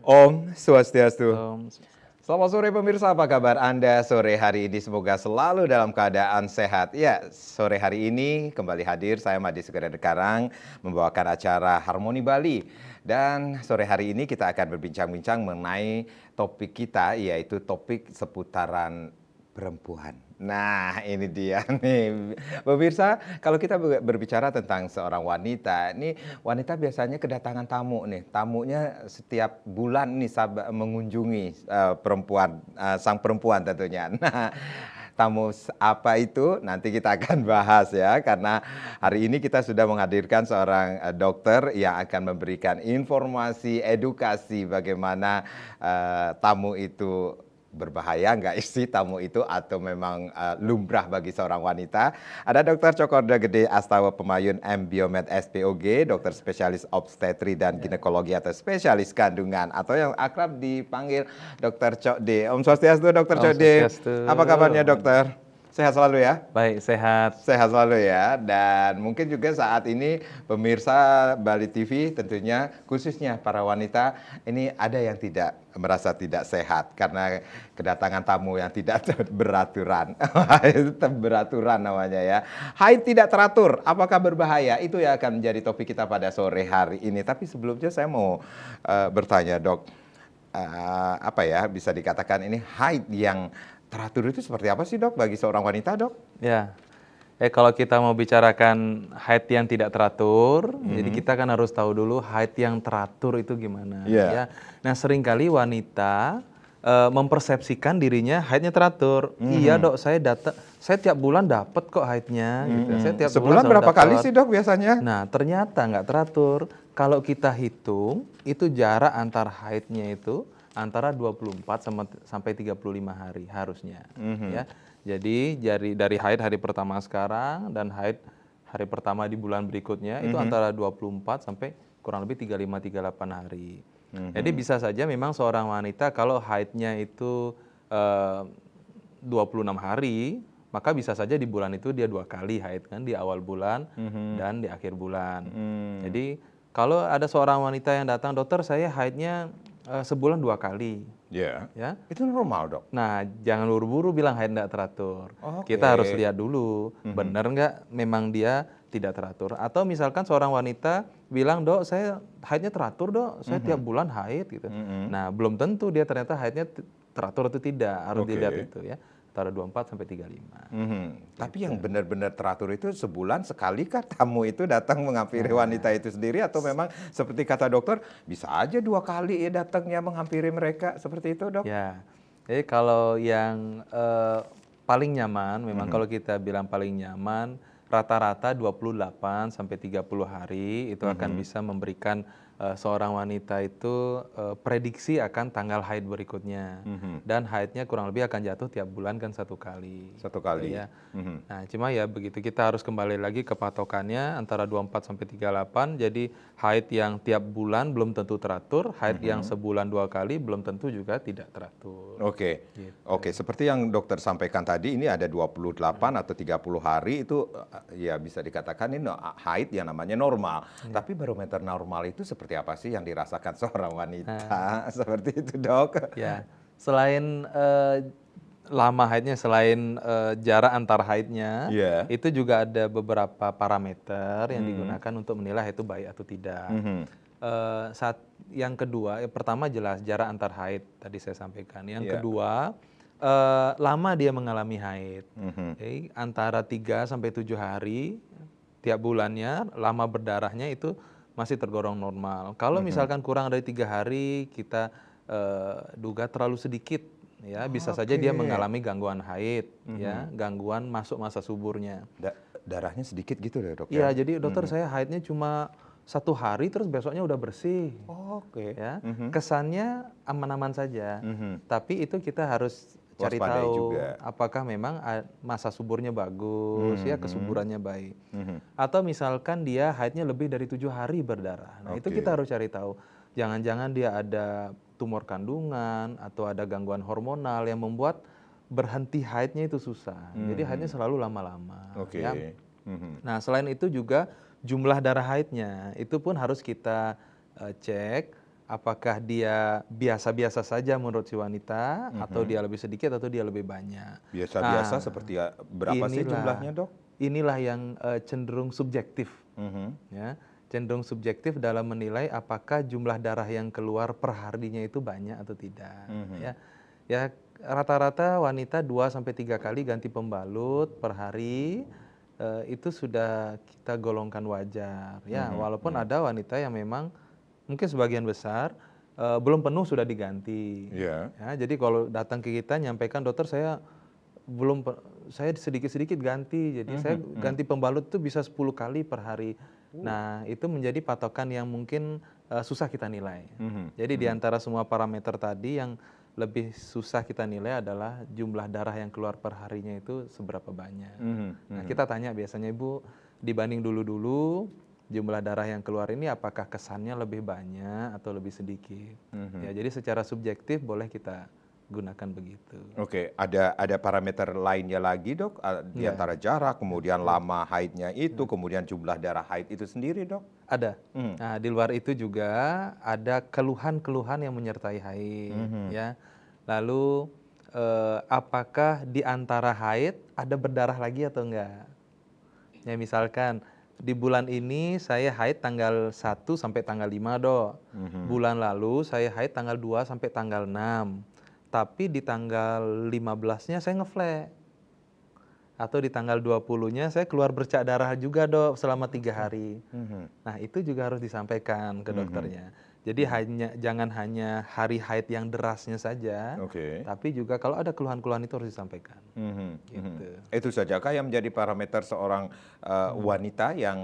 Om Swastiastu. Om, Selamat sore pemirsa, apa kabar Anda sore hari ini? Semoga selalu dalam keadaan sehat. Ya, sore hari ini kembali hadir saya Madi Suganda Karang membawakan acara Harmoni Bali. Dan sore hari ini kita akan berbincang-bincang mengenai topik kita, yaitu topik seputaran perempuan. Nah, ini dia nih. Pemirsa, kalau kita berbicara tentang seorang wanita, ini wanita biasanya kedatangan tamu nih. Tamunya setiap bulan nih mengunjungi perempuan, sang perempuan tentunya. Nah, tamu apa itu? Nanti kita akan bahas ya, karena hari ini kita sudah menghadirkan seorang dokter yang akan memberikan informasi, edukasi bagaimana tamu itu berbahaya nggak sih tamu itu atau memang lumrah bagi seorang wanita. Ada Dr. Cokorda Gede Astawa Pemayun M. Biomed SPOG, dokter spesialis obstetri dan ginekologi atau spesialis kandungan atau yang akrab dipanggil Dr. Cok D. Om Swastiastu, Dr. Om Cok D. Swastiastu. Apa kabarnya dokter? Sehat selalu ya? Baik, sehat. Sehat selalu ya, dan mungkin juga saat ini pemirsa Bali TV tentunya khususnya para wanita ini ada yang tidak merasa tidak sehat karena kedatangan tamu yang tidak beraturan. Itu beraturan namanya ya. Haid tidak teratur, apakah berbahaya? Itu yang akan menjadi topik kita pada sore hari ini. Tapi sebelumnya saya mau bertanya dok, apa ya bisa dikatakan ini haid yang teratur itu seperti apa sih dok bagi seorang wanita dok? Ya, kalau kita mau bicarakan haid yang tidak teratur, jadi kita kan harus tahu dulu haid yang teratur itu gimana. Iya. Ya, nah seringkali wanita mempersepsikan dirinya haidnya teratur. Iya dok, saya tiap bulan dapat kok haidnya. Gitu. Saya tiap Sebulan selalu berapa kali dapat. sih dok biasanya? Nah, ternyata nggak teratur. Kalau kita hitung, itu jarak antar haidnya itu antara 24 sampai 35 hari harusnya. Ya. Jadi dari haid hari pertama sekarang dan haid hari pertama di bulan berikutnya itu antara 24 sampai kurang lebih 35-38 hari. Jadi bisa saja memang seorang wanita kalau haidnya itu 26 hari, maka bisa saja di bulan itu dia 2 kali haid kan, di awal bulan dan di akhir bulan. Jadi kalau ada seorang wanita yang datang, dokter saya haidnya sebulan 2 kali. Iya. Ya. Itu normal dok. Nah, jangan buru-buru bilang haid tidak teratur. Oke. Kita harus lihat dulu, benar nggak memang dia tidak teratur. Atau misalkan seorang wanita bilang, dok saya haidnya teratur dok, saya tiap bulan haid gitu. Nah, belum tentu dia ternyata haidnya teratur atau tidak, harus Oke. dilihat itu ya. Antara 24 sampai 35. Tapi yang benar-benar teratur itu sebulan sekali kah tamu itu datang menghampiri wanita itu sendiri atau memang seperti kata dokter bisa aja 2 kali ya datangnya menghampiri mereka seperti itu dok? Ya, jadi kalau yang paling nyaman, memang kalau kita bilang paling nyaman, rata-rata 28 sampai 30 hari itu akan bisa memberikan seorang wanita itu prediksi akan tanggal haid berikutnya. Dan haidnya kurang lebih akan jatuh tiap bulan kan 1 kali. 1 kali. Ya. Nah, cuma ya begitu kita harus kembali lagi ke patokannya antara 24 sampai 38. Jadi haid yang tiap bulan belum tentu teratur, haid yang sebulan 2 kali belum tentu juga tidak teratur. Oke. Gitu. Oke, seperti yang dokter sampaikan tadi ini ada 28 atau 30 hari itu ya bisa dikatakan ini haid yang namanya normal. Tapi barometer normal itu seperti apa sih yang dirasakan seorang wanita? Seperti itu, Dok. Ya, selain lama haidnya, selain jarak antar haidnya, Iya. itu juga ada beberapa parameter yang digunakan untuk menilai itu baik atau tidak. Yang kedua, pertama jelas jarak antar haid tadi saya sampaikan. Yang Iya. kedua, lama dia mengalami haid. Jadi, antara 3 sampai 7 hari tiap bulannya, lama berdarahnya itu masih tergolong normal. Kalau misalkan kurang dari 3 hari, kita duga terlalu sedikit. Ya, bisa saja dia mengalami gangguan haid, ya, gangguan masuk masa suburnya. Darahnya sedikit gitu ya, Dok? Iya, jadi dokter saya haidnya cuma 1 hari, terus besoknya udah bersih. Oke. Ya, kesannya aman-aman saja. Tapi itu kita harus cari Waspadai tahu juga. apakah memang masa suburnya bagus, ya kesuburannya baik. Atau misalkan dia haidnya lebih dari 7 hari berdarah. Nah, itu kita harus cari tahu. Jangan-jangan dia ada tumor kandungan atau ada gangguan hormonal yang membuat berhenti haidnya itu susah. Jadi haidnya selalu lama-lama. Oke. Ya. Nah, selain itu juga jumlah darah haidnya itu pun harus kita cek apakah dia biasa-biasa saja menurut si wanita, atau dia lebih sedikit, atau dia lebih banyak. Biasa-biasa Nah, seperti berapa sih jumlahnya, Dok? inilah yang cenderung subjektif, Mhm. ya, cenderung subjektif dalam menilai apakah jumlah darah yang keluar per harinya itu banyak atau tidak. Ya, ya rata-rata wanita 2 sampai 3 kali ganti pembalut per hari. Itu sudah kita golongkan wajar, ya, walaupun ada wanita yang memang mungkin sebagian besar belum penuh sudah diganti. Iya. Ya, jadi kalau datang ke kita nyampaikan, dokter saya belum, saya sedikit-sedikit ganti, jadi saya ganti pembalut itu bisa 10 kali per hari. Nah, itu menjadi patokan yang mungkin susah kita nilai. Jadi di antara semua parameter tadi, yang lebih susah kita nilai adalah jumlah darah yang keluar per harinya itu seberapa banyak. Nah, kita tanya biasanya, Ibu, dibanding dulu-dulu, jumlah darah yang keluar ini apakah kesannya lebih banyak atau lebih sedikit? Ya, jadi secara subjektif boleh kita gunakan begitu. Oke, ada parameter lainnya lagi, Dok, di Iya, antara jarak, kemudian lama haidnya itu, kemudian jumlah darah haid itu sendiri, Dok? ada. Nah, di luar itu juga ada keluhan-keluhan yang menyertai haid, ya. Lalu apakah di antara haid ada berdarah lagi atau enggak? Ya, misalkan di bulan ini saya haid tanggal 1 sampai tanggal 5, Dok. Bulan lalu saya haid tanggal 2 sampai tanggal 6. Tapi di tanggal 15-nya saya ngeflek. Atau di tanggal 20-nya saya keluar bercak darah juga, Dok, selama 3 hari. Nah, itu juga harus disampaikan ke dokternya. Jadi jangan hanya hari haid yang derasnya saja, Oke. tapi juga kalau ada keluhan-keluhan itu harus disampaikan. Gitu. Itu sajakah yang menjadi parameter seorang wanita yang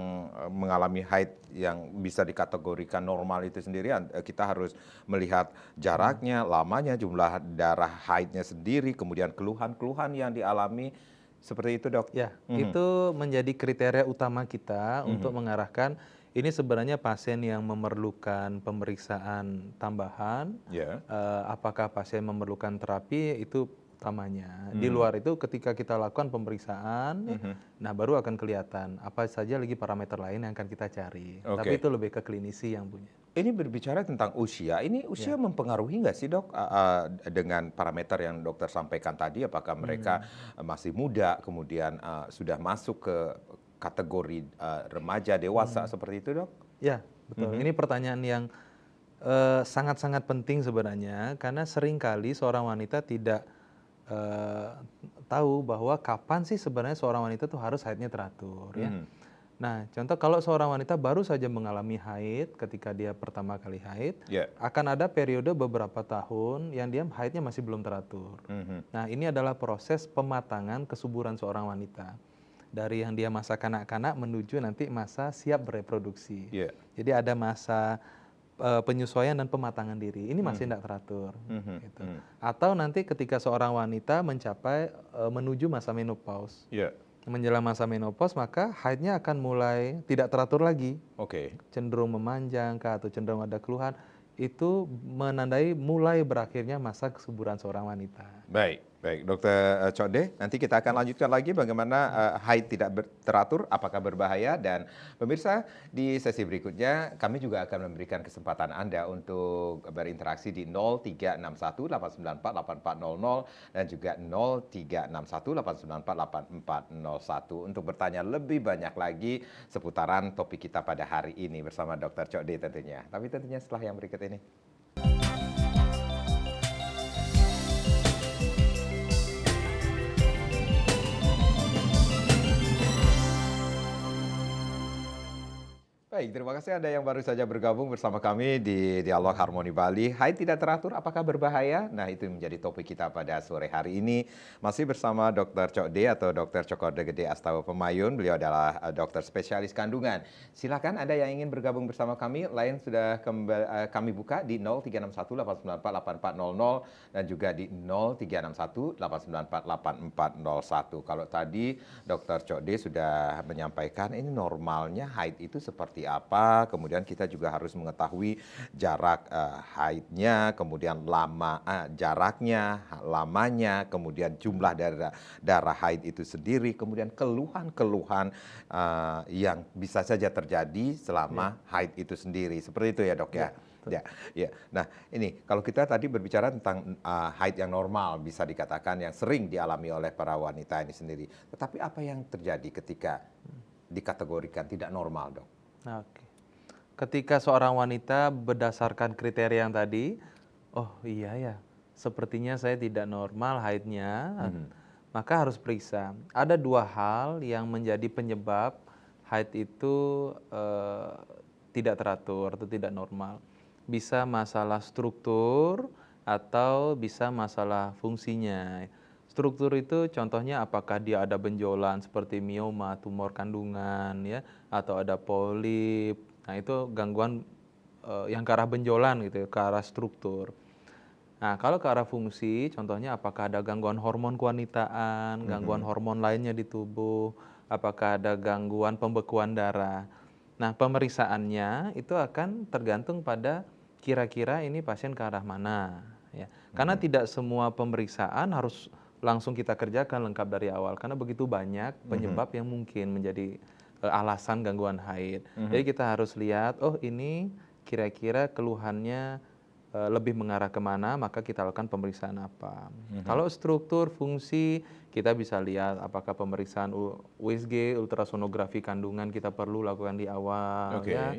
mengalami haid yang bisa dikategorikan normal itu sendiri? Kita harus melihat jaraknya, lamanya, jumlah darah haidnya sendiri, kemudian keluhan-keluhan yang dialami, seperti itu, Dok? Ya, itu menjadi kriteria utama kita untuk mengarahkan ini sebenarnya pasien yang memerlukan pemeriksaan tambahan. Ya. Apakah pasien memerlukan terapi, itu utamanya. Di luar itu ketika kita lakukan pemeriksaan, nah baru akan kelihatan apa saja lagi parameter lain yang akan kita cari. Tapi Oke. itu lebih ke klinisi yang punya. Ini berbicara tentang usia, ini usia mempengaruhi nggak sih, Dok, dengan parameter yang dokter sampaikan tadi? Apakah mereka masih muda, kemudian sudah masuk ke kategori remaja, dewasa, seperti itu, Dok? Ya, betul. Ini pertanyaan yang sangat-sangat penting sebenarnya, karena seringkali seorang wanita tidak tahu bahwa kapan sih sebenarnya seorang wanita tuh harus haidnya teratur, ya. Nah, contoh kalau seorang wanita baru saja mengalami haid, ketika dia pertama kali haid, Ya. akan ada periode beberapa tahun yang dia haidnya masih belum teratur. Nah, ini adalah proses pematangan kesuburan seorang wanita. Dari yang dia masa kanak-kanak menuju nanti masa siap bereproduksi. Ya. Jadi ada masa penyesuaian dan pematangan diri. Ini masih tidak teratur. Gitu. Atau nanti ketika seorang wanita mencapai menuju masa menopause. Ya. Menjelang masa menopause, maka haidnya akan mulai tidak teratur lagi. Oke. Cenderung memanjang kah, atau cenderung ada keluhan. Itu menandai mulai berakhirnya masa kesuburan seorang wanita. Baik, Dokter Code, nanti kita akan lanjutkan lagi bagaimana haid tidak teratur, apakah berbahaya, dan pemirsa di sesi berikutnya kami juga akan memberikan kesempatan Anda untuk berinteraksi di 0361 894 8400 dan juga 0361 894 8401 untuk bertanya lebih banyak lagi seputaran topik kita pada hari ini bersama Dokter Code tentunya. Tapi tentunya setelah yang berikut ini. Baik, terima kasih Anda yang baru saja bergabung bersama kami di Dialog Harmoni Bali. Haid tidak teratur, apakah berbahaya? Nah, itu menjadi topik kita pada sore hari ini. Masih bersama Dr. Cokde atau Dr. Cokorda Gede Astawa Pemayun. Beliau adalah dokter spesialis kandungan. Silakan Anda yang ingin bergabung bersama kami. Lain sudah kami buka di 0361 894 8400 dan juga di 0361 894 8401. Kalau tadi Dr. Cokde sudah menyampaikan ini normalnya haid itu seperti apa, kemudian kita juga harus mengetahui jarak haidnya, kemudian jaraknya, lamanya, kemudian jumlah darah haid itu sendiri, kemudian keluhan-keluhan yang bisa saja terjadi selama haid itu sendiri. Seperti itu ya, Dok ya. Ya, ya. Nah, ini kalau kita tadi berbicara tentang haid yang normal, bisa dikatakan yang sering dialami oleh para wanita ini sendiri. Tetapi apa yang terjadi ketika dikategorikan tidak normal, Dok? Nah, oke. Ketika seorang wanita berdasarkan kriteria yang tadi, oh iya ya, sepertinya saya tidak normal haidnya, maka harus periksa. Ada dua hal yang menjadi penyebab haid itu tidak teratur atau tidak normal. Bisa masalah struktur atau bisa masalah fungsinya. Struktur itu contohnya apakah dia ada benjolan seperti mioma, tumor kandungan ya, atau ada polip. Nah, itu gangguan yang ke arah benjolan gitu ya, ke arah struktur. Nah, kalau ke arah fungsi, contohnya apakah ada gangguan hormon kewanitaan, gangguan hormon lainnya di tubuh, apakah ada gangguan pembekuan darah. Nah, pemeriksaannya itu akan tergantung pada kira-kira ini pasien ke arah mana, ya. Karena tidak semua pemeriksaan harus langsung kita kerjakan lengkap dari awal, karena begitu banyak penyebab yang mungkin menjadi alasan gangguan haid. Jadi kita harus lihat, oh ini kira-kira keluhannya lebih mengarah kemana, maka kita lakukan pemeriksaan apa. Kalau struktur, fungsi, kita bisa lihat apakah pemeriksaan USG, ultrasonografi kandungan kita perlu lakukan di awal, Oke. ya.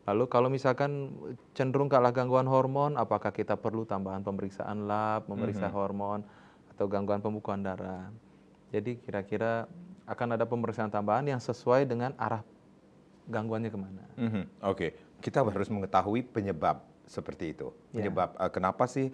Lalu kalau misalkan cenderung ke arah gangguan hormon, apakah kita perlu tambahan pemeriksaan lab, memeriksa hormon, atau gangguan pembekuan darah. Jadi kira-kira akan ada pemeriksaan tambahan yang sesuai dengan arah gangguannya kemana. Oke, kita harus mengetahui penyebab seperti itu. Penyebab kenapa sih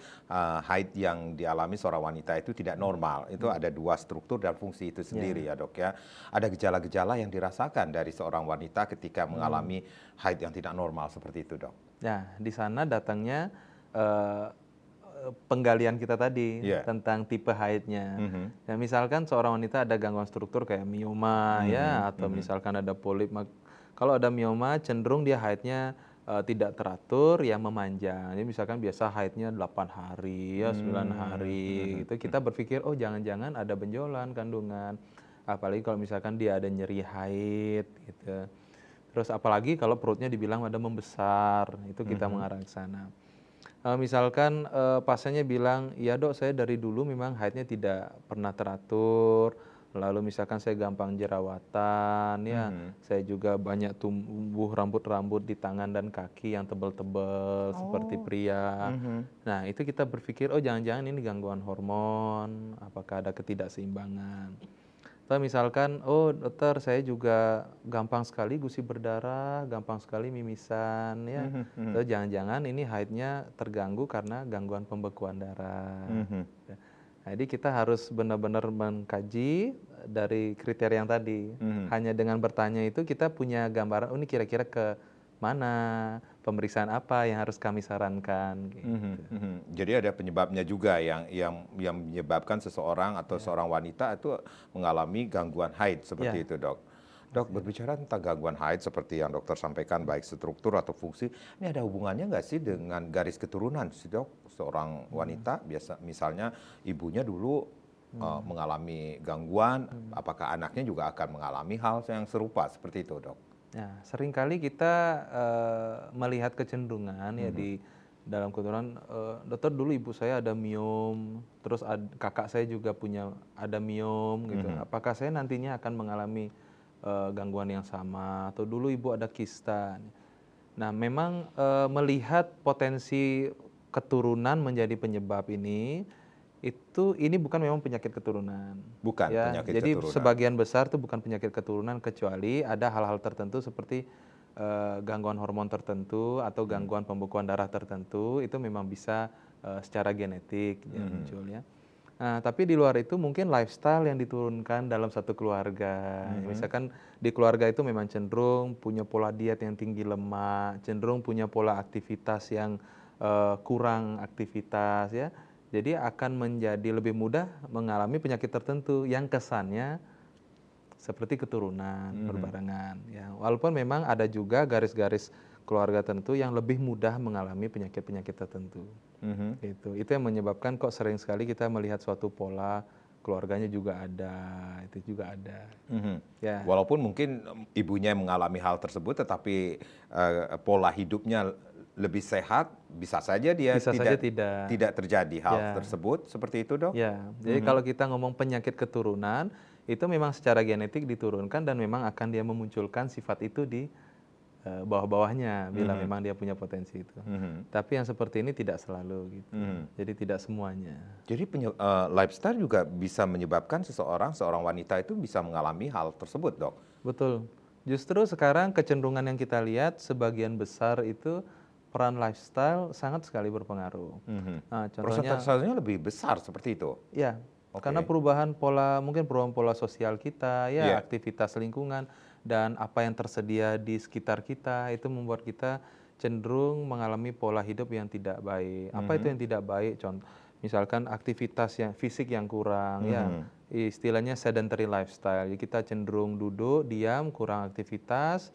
haid yang dialami seorang wanita itu tidak normal. Itu ada dua struktur dan fungsi itu sendiri ya, Dok ya. Ada gejala-gejala yang dirasakan dari seorang wanita ketika mengalami haid yang tidak normal seperti itu, Dok. Nah, di sana datangnya eh, penggalian kita tadi Iya. tentang tipe haidnya. Ya, misalkan seorang wanita ada gangguan struktur kayak mioma ya, atau misalkan ada polip. Kalau ada mioma cenderung dia haidnya tidak teratur, yang memanjang. Jadi misalkan biasa haidnya 8 hari ya, 9 hari. Itu kita berpikir oh jangan-jangan ada benjolan kandungan. Apalagi kalau misalkan dia ada nyeri haid gitu. Terus apalagi kalau perutnya dibilang ada membesar, itu kita mengarah ke sana. Misalkan pasiennya bilang, "Ya dok, saya dari dulu memang haidnya tidak pernah teratur. Lalu misalkan saya gampang jerawatan, ya, saya juga banyak tumbuh rambut-rambut di tangan dan kaki yang tebal-tebal seperti pria." Nah, itu kita berpikir, oh jangan-jangan ini gangguan hormon, apakah ada ketidakseimbangan. Atau misalkan, oh dokter saya juga gampang sekali gusi berdarah, gampang sekali mimisan ya. Atau jangan-jangan ini haidnya terganggu karena gangguan pembekuan darah. Ya. Nah, jadi kita harus benar-benar mengkaji dari kriteria yang tadi. Hanya dengan bertanya itu kita punya gambaran, oh ini kira-kira ke mana, pemeriksaan apa yang harus kami sarankan gitu. Jadi ada penyebabnya juga yang menyebabkan seseorang atau seorang wanita itu mengalami gangguan haid seperti itu, Dok. Dok, berbicara tentang gangguan haid seperti yang dokter sampaikan, baik struktur atau fungsi, ini ada hubungannya nggak sih dengan garis keturunan sih, Dok? Seorang wanita biasa misalnya ibunya dulu mengalami gangguan, apakah anaknya juga akan mengalami hal yang serupa seperti itu, Dok? Nah, seringkali kita melihat kecenderungan ya di dalam keturunan, dokter dulu ibu saya ada miom, terus kakak saya juga punya ada miom gitu. Apakah saya nantinya akan mengalami gangguan yang sama? Atau dulu ibu ada kista. Nah, memang melihat potensi keturunan menjadi penyebab ini bukan memang penyakit keturunan. Bukan Ya, penyakit jadi keturunan. sebagian besar itu bukan penyakit keturunan kecuali ada hal-hal tertentu seperti gangguan hormon tertentu atau gangguan pembekuan darah tertentu itu memang bisa secara genetik ya, muncul ya. Nah, tapi di luar itu mungkin lifestyle yang diturunkan dalam satu keluarga. Misalkan di keluarga itu memang cenderung punya pola diet yang tinggi lemak, cenderung punya pola aktivitas yang kurang aktivitas ya. Jadi akan menjadi lebih mudah mengalami penyakit tertentu yang kesannya seperti keturunan berbarengan ya. Walaupun memang ada juga garis-garis keluarga tertentu yang lebih mudah mengalami penyakit-penyakit tertentu. Itu yang menyebabkan kok sering sekali kita melihat suatu pola keluarganya juga ada, itu juga ada. Ya. Walaupun mungkin ibunya mengalami hal tersebut, tetapi pola hidupnya lebih sehat, bisa saja dia Bisa saja tidak. tidak terjadi hal Ya. tersebut, seperti itu dok? Ya, jadi kalau kita ngomong penyakit keturunan, itu memang secara genetik diturunkan dan memang akan dia memunculkan sifat itu di bawah-bawahnya bila memang dia punya potensi itu. Tapi yang seperti ini tidak selalu gitu. Jadi tidak semuanya. Jadi lifestyle juga bisa menyebabkan seorang wanita itu bisa mengalami hal tersebut dok? Betul. Justru sekarang kecenderungan yang kita lihat sebagian besar itu peran lifestyle sangat sekali berpengaruh. Nah, contohnya Persentasenya lebih besar seperti itu? ya, Oke. karena mungkin perubahan pola sosial kita, ya, Iya. aktivitas lingkungan dan apa yang tersedia di sekitar kita itu membuat kita cenderung mengalami pola hidup yang tidak baik. Apa itu yang tidak baik? Contoh, misalkan aktivitas yang fisik yang kurang, ya, istilahnya sedentary lifestyle. Jadi kita cenderung duduk, diam, kurang aktivitas,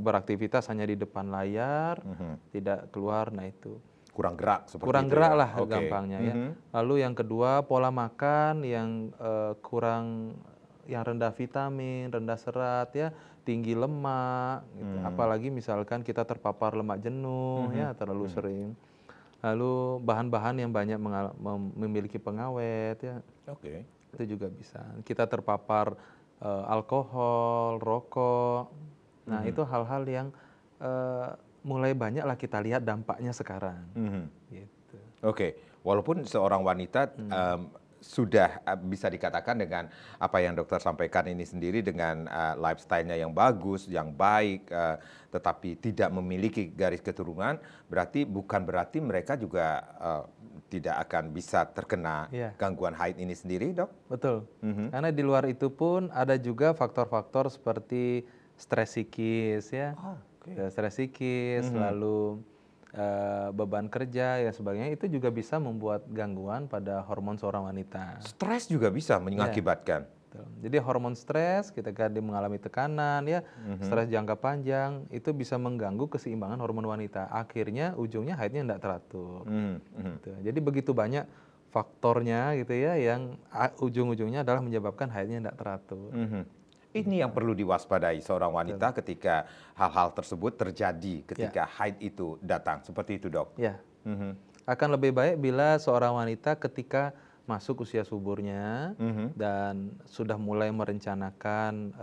beraktivitas hanya di depan layar, tidak keluar. Nah itu. Kurang gerak seperti Kurang itu gerak ya? lah Oke. gampangnya ya. Lalu yang kedua pola makan yang kurang, yang rendah vitamin, rendah serat ya, tinggi lemak, gitu. Apalagi misalkan kita terpapar lemak jenuh ya terlalu sering. Lalu bahan-bahan yang banyak memiliki pengawet ya, Oke. itu juga bisa. Kita terpapar alkohol, rokok. Nah itu hal-hal yang mulai banyaklah kita lihat dampaknya sekarang. Gitu. Oke, walaupun seorang wanita sudah bisa dikatakan dengan apa yang dokter sampaikan ini sendiri dengan lifestyle-nya yang bagus, yang baik, tetapi tidak memiliki garis keturunan, bukan berarti mereka juga tidak akan bisa terkena Iya. gangguan haid ini sendiri, dok? Betul. Karena di luar itu pun ada juga faktor-faktor seperti stres psikis ya. Oke. Stres psikis, lalu beban kerja ya sebagainya itu juga bisa membuat gangguan pada hormon seorang wanita. Stres juga bisa mengakibatkan. Betul. Jadi hormon stres ketika dia mengalami tekanan ya, stres jangka panjang itu bisa mengganggu keseimbangan hormon wanita. Akhirnya ujungnya haidnya tidak teratur. Gitu. Jadi begitu banyak faktornya gitu ya yang ujung-ujungnya adalah menyebabkan haidnya tidak teratur. Ini yang perlu diwaspadai seorang wanita ketika hal-hal tersebut terjadi ketika haid itu datang. Seperti itu, dok? Ya. Akan lebih baik bila seorang wanita ketika masuk usia suburnya dan sudah mulai merencanakan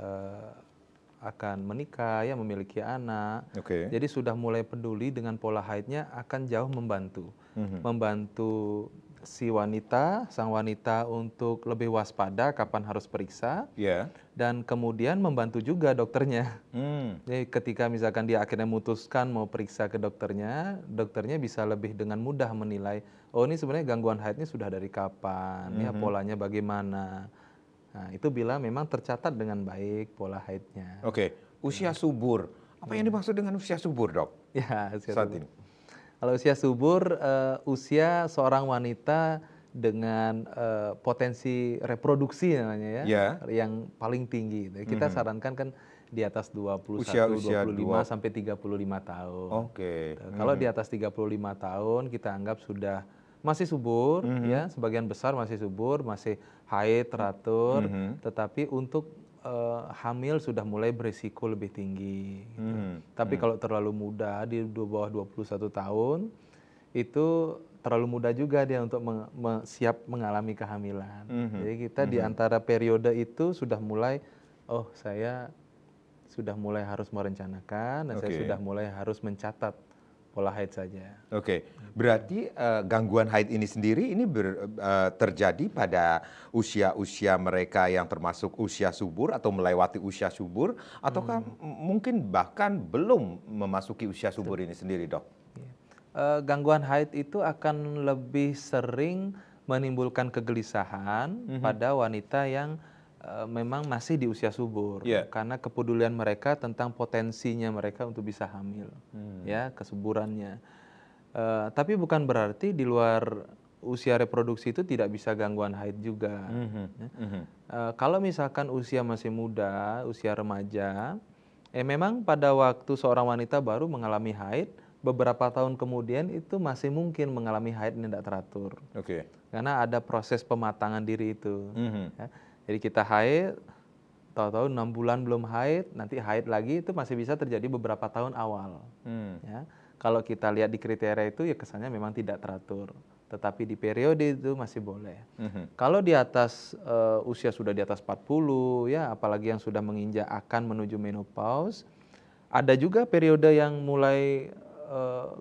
akan menikah ya, memiliki anak. Oke. Jadi sudah mulai peduli dengan pola haidnya akan jauh membantu. Membantu si wanita, sang wanita untuk lebih waspada kapan harus periksa. Ya. Dan kemudian membantu juga dokternya. Jadi ketika misalkan dia akhirnya memutuskan mau periksa ke dokternya, dokternya bisa lebih dengan mudah menilai, oh ini sebenarnya gangguan haidnya sudah dari kapan, ya polanya bagaimana. Nah itu bila memang tercatat dengan baik pola haidnya. Oke, usia subur. Apa yang dimaksud dengan usia subur, dok? Ya, usia Saat subur. ini. Kalau usia subur, usia seorang wanita dengan potensi reproduksi namanya ya, yang paling tinggi. Kita sarankan kan di atas 21, Usia 25 sampai 35 tahun. Oke. Kalau di atas 35 tahun kita anggap sudah masih subur ya, sebagian besar masih subur, masih haid teratur, tetapi untuk hamil sudah mulai berisiko lebih tinggi. Gitu. Tapi kalau terlalu muda di bawah 21 tahun itu terlalu muda juga dia untuk siap mengalami kehamilan. Jadi kita di antara periode itu sudah mulai, oh saya sudah mulai harus merencanakan dan saya sudah mulai harus mencatat pola haid saja. Oke, berarti gangguan haid ini sendiri ini terjadi pada usia-usia mereka yang termasuk usia subur atau melewati usia subur, ataukah mungkin bahkan belum memasuki usia subur ini sendiri, dok? Gangguan haid itu akan lebih sering menimbulkan kegelisahan pada wanita yang memang masih di usia subur, karena kepedulian mereka tentang potensinya mereka untuk bisa hamil, ya kesuburannya. Tapi bukan berarti di luar usia reproduksi itu tidak bisa gangguan haid juga. Kalau misalkan usia masih muda, usia remaja, memang pada waktu seorang wanita baru mengalami haid, beberapa tahun kemudian itu masih mungkin mengalami haid yang tidak teratur. Karena ada proses pematangan diri itu. Ya. Jadi kita haid, tahu-tahu 6 bulan belum haid, nanti haid lagi itu masih bisa terjadi beberapa tahun awal. Ya. kalau kita lihat di kriteria itu ya kesannya memang tidak teratur. Tetapi di periode itu masih boleh. Kalau di atas usia sudah di atas 40 ya, apalagi yang sudah menginjak akan menuju menopause, ada juga periode yang mulai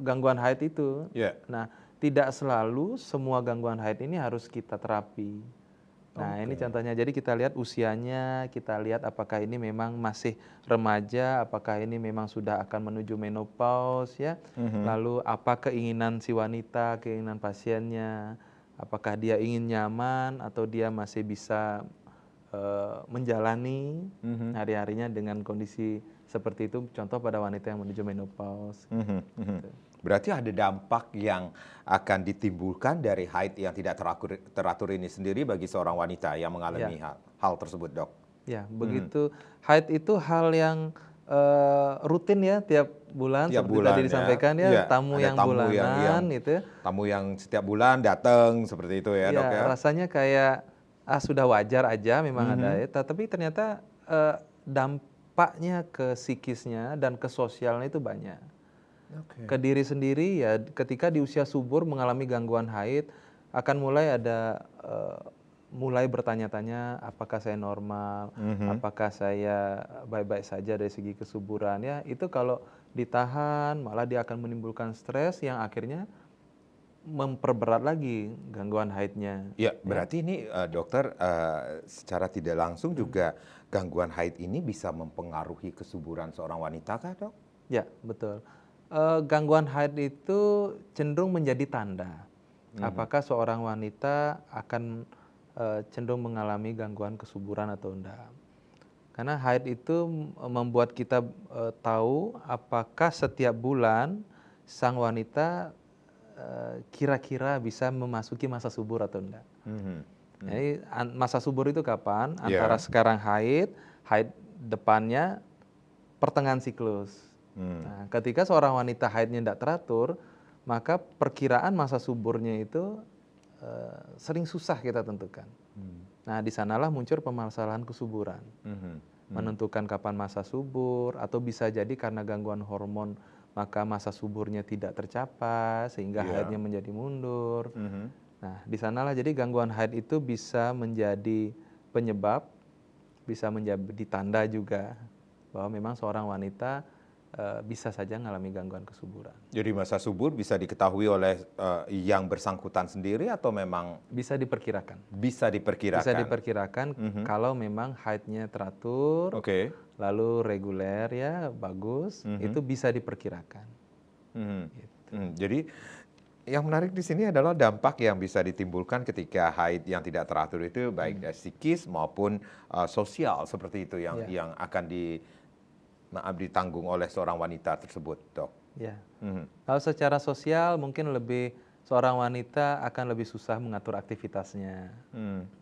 gangguan haid itu. Ya. Nah, tidak selalu semua gangguan haid ini harus kita terapi. Nah, ini contohnya. Jadi kita lihat usianya, kita lihat apakah ini memang masih remaja, apakah ini memang sudah akan menuju menopause ya. Lalu apa keinginan si wanita, keinginan pasiennya, apakah dia ingin nyaman atau dia masih bisa menjalani hari-harinya dengan kondisi seperti itu. Contoh pada wanita yang menuju menopause. Gitu. Berarti ada dampak yang akan ditimbulkan dari haid yang tidak teratur ini sendiri bagi seorang wanita yang mengalami hal tersebut, Dok. Ya, begitu. Haid itu hal yang rutin ya tiap bulan Tiap seperti bulan tadi ya. disampaikan ya, Iya, tamu ada yang tamu bulanan itu. tamu yang setiap bulan datang seperti itu ya, Dok ya. Rasanya kayak sudah wajar aja memang ada ya, tapi ternyata dampaknya ke psikisnya dan ke sosialnya itu banyak. Ke diri sendiri ya, ketika di usia subur mengalami gangguan haid akan mulai ada mulai bertanya-tanya apakah saya normal, apakah saya baik-baik saja dari segi kesuburan ya. Itu kalau ditahan malah dia akan menimbulkan stres yang akhirnya memperberat lagi gangguan haidnya. Ya, berarti ini dokter secara tidak langsung juga gangguan haid ini bisa mempengaruhi kesuburan seorang wanita kah, Dok? Ya, betul. Gangguan haid itu cenderung menjadi tanda apakah seorang wanita akan cenderung mengalami gangguan kesuburan atau enggak. Karena haid itu membuat kita tahu apakah setiap bulan sang wanita kira-kira bisa memasuki masa subur atau enggak. Jadi masa subur itu kapan? Antara sekarang haid depannya pertengahan siklus. Nah, ketika seorang wanita haidnya tidak teratur, maka perkiraan masa suburnya itu sering susah kita tentukan. Nah, di sanalah muncul permasalahan kesuburan. Menentukan kapan masa subur, atau bisa jadi karena gangguan hormon, maka masa suburnya tidak tercapai, sehingga haidnya menjadi mundur. Nah, di sanalah jadi gangguan haid itu bisa menjadi penyebab, bisa menjadi tanda juga bahwa memang seorang wanita bisa saja mengalami gangguan kesuburan. Jadi masa subur bisa diketahui oleh yang bersangkutan sendiri atau memang bisa diperkirakan? Bisa diperkirakan. Bisa diperkirakan kalau memang haidnya teratur, lalu reguler ya bagus, itu bisa diperkirakan. Gitu. Jadi yang menarik di sini adalah dampak yang bisa ditimbulkan ketika haid yang tidak teratur itu baik dari psikis maupun sosial seperti itu yang akan ditanggung oleh seorang wanita tersebut, Dok. Ya. Kalau secara sosial mungkin seorang wanita akan lebih susah mengatur aktivitasnya,